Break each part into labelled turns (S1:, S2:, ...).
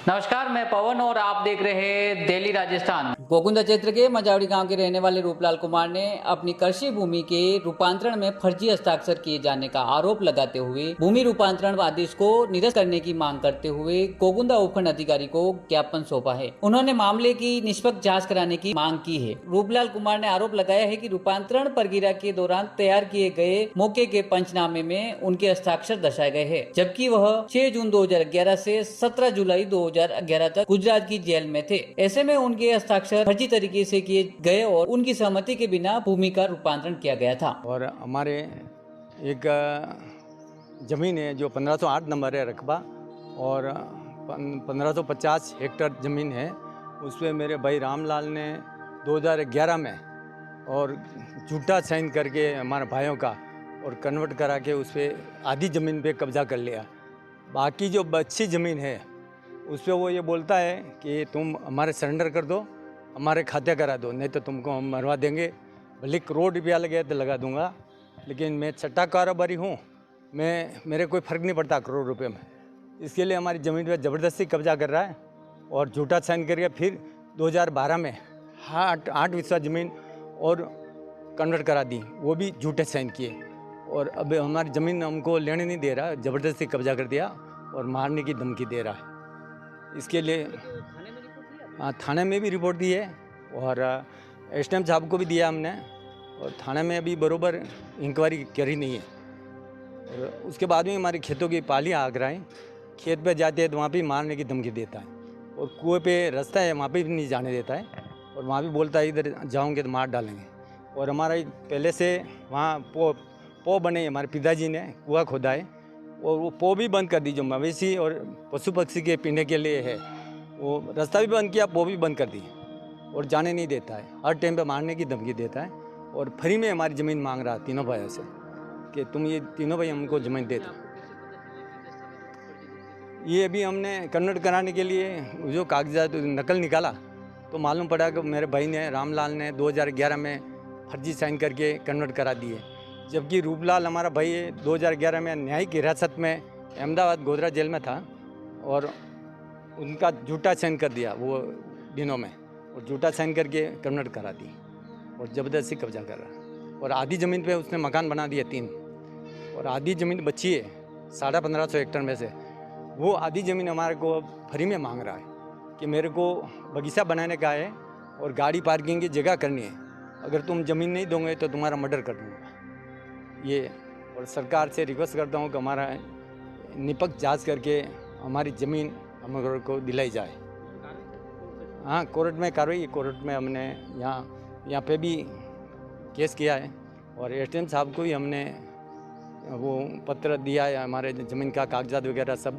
S1: नमस्कार, मैं पवन और आप देख रहे हैं दिल्ली राजस्थान।
S2: गोकुंदा क्षेत्र के मजावड़ी गांव के रहने वाले रूपलाल कुमार ने अपनी कृषि भूमि के रूपांतरण में फर्जी हस्ताक्षर किए जाने का आरोप लगाते हुए भूमि रूपांतरण आदेश को निरस्त करने की मांग करते हुए गोकुंदा उपखंड अधिकारी को ज्ञापन सौंपा है। उन्होंने मामले की निष्पक्ष जांच कराने की मांग की है। रूपलाल कुमार ने आरोप लगाया है कि रूपांतरण प्रक्रिया के दौरान तैयार किए गए मौके के पंचनामे में उनके हस्ताक्षर दर्शाए गए हैं, जबकि वह 6 जून 2011 से 17 जुलाई 2011 तक गुजरात की जेल में थे। ऐसे में उनके हस्ताक्षर फर्जी तरीके से किए गए और उनकी सहमति के बिना भूमि का रूपांतरण किया गया था।
S3: और हमारे एक ज़मीन है जो 1508 नंबर है रकबा और 1550 हेक्टेयर ज़मीन है। उस पर मेरे भाई रामलाल ने 2011 में और झूठा साइन करके हमारे भाइयों का और कन्वर्ट करा के उस पर आधी ज़मीन पे कब्जा कर लिया। बाकी जो बची ज़मीन है उस पर वो ये बोलता है कि तुम हमारे सरेंडर कर दो, हमारे खाते करा दो, नहीं तो तुमको हम मरवा देंगे। भले करोड़ रुपया लगे तो लगा दूंगा, लेकिन मैं छठा कारोबारी हूँ, मेरे कोई फ़र्क नहीं पड़ता करोड़ रुपए में। इसके लिए हमारी ज़मीन पे ज़बरदस्ती कब्जा कर रहा है और झूठा साइन करके फिर 2012 में 8 हिस्सा ज़मीन और कन्वर्ट करा दी, वो भी झूठे साइन किए। और अब हमारी ज़मीन हमको लेने नहीं दे रहा, ज़बरदस्ती कब्जा कर दिया और मारने की धमकी दे रहा है। इसके लिए थाने में भी रिपोर्ट दी है और एसडीएम साहब को भी दिया हमने, और थाने में अभी बरोबर इंक्वायरी करी नहीं है। और उसके बाद में हमारे खेतों की पालियाँ आग रहा है, खेत पे जाते हैं तो वहाँ भी मारने की धमकी देता है, और कुएं पे रास्ता है वहाँ पे भी नहीं जाने देता है, और वहाँ भी बोलता है इधर जाओगे तो मार डालेंगे। और हमारा पहले से वहाँ पो बने, हमारे पिताजी ने कुआँ खोदा है और वो पो भी बंद कर दी, जो मवेशी और पशु पक्षी के पीने के लिए है, वो रास्ता भी बंद किया, पो भी बंद कर दी और जाने नहीं देता है। हर टाइम पे मारने की धमकी देता है और फ्री में हमारी ज़मीन मांग रहा है तीनों भाइयों से कि तुम ये तीनों भाई हमको ज़मीन दे दो। ये अभी हमने कन्वर्ट कराने के लिए जो कागजात नकल निकाला तो मालूम पड़ा कि मेरे भाई ने रामलाल ने 2011 में फर्जी साइन करके कन्वर्ट करा दिए, जबकि रूपलाल हमारा भाई 2011 में न्यायिक हिरासत में अहमदाबाद गोधरा जेल में था और उनका झूठा साइन कर दिया वो दिनों में, और झूठा साइन करके कन्वर्ट करा दी और ज़बरदस्ती कब्जा कर रहा। और आधी ज़मीन पे उसने मकान बना दिया 3, और आधी ज़मीन बची है 1550 हेक्टेयर में से। वो आधी ज़मीन हमारे को फ्री में मांग रहा है कि मेरे को बगीचा बनाने का है और गाड़ी पार्किंग की जगह करनी है, अगर तुम ज़मीन नहीं दोगे तो तुम्हारा मर्डर कर दूँगा ये। और सरकार से रिक्वेस्ट करता हूँ कि हमारा निष्पक्ष जांच करके हमारी ज़मीन हम को दिलाई जाए। हाँ, कोर्ट में कार्रवाई, कोर्ट में हमने यहाँ पे भी केस किया है और एसडीएम साहब को भी हमने वो पत्र दिया है, हमारे ज़मीन का कागजात वगैरह सब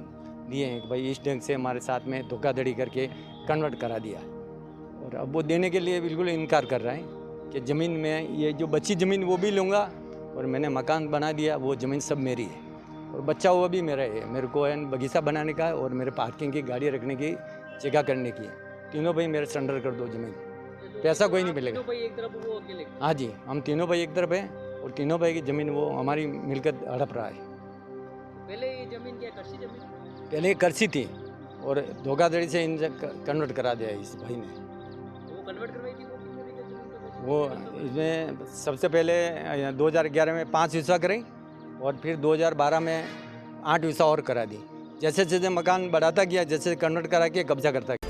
S3: दिए हैं कि भाई इस ढंग से हमारे साथ में धोखाधड़ी करके कन्वर्ट करा दिया। और अब वो देने के लिए बिल्कुल इनकार कर रहा है कि ज़मीन में ये जो बची ज़मीन वो भी लूँगा, और मैंने मकान बना दिया, वो ज़मीन सब मेरी है, और बच्चा हुआ भी मेरा है। मेरे को बगीचा बनाने का है और मेरे पार्किंग की गाड़ी रखने की जगह करने की है। तीनों भाई मेरे सरेंडर कर दो ज़मीन, पैसा कोई नहीं मिलेगा। हाँ जी, हम तीनों भाई एक तरफ हैं और तीनों भाई की ज़मीन वो हमारी मिलकत हड़प रहा है।
S2: पहले ये जमीन क्या कृषि जमीन?
S3: पहले कर्सी थी और धोखाधड़ी से इन कन्वर्ट करा दिया इस भाई ने।
S2: वो कन्वर्ट करवाई थी
S3: वो इसमें सबसे पहले 2011 में 5 हिस्सा कराई और फिर 2012 में 8 हिस्सा और करा दी। जैसे जैसे मकान बढ़ाता गया, जैसे कन्वर्ट करा के कब्जा करता गया।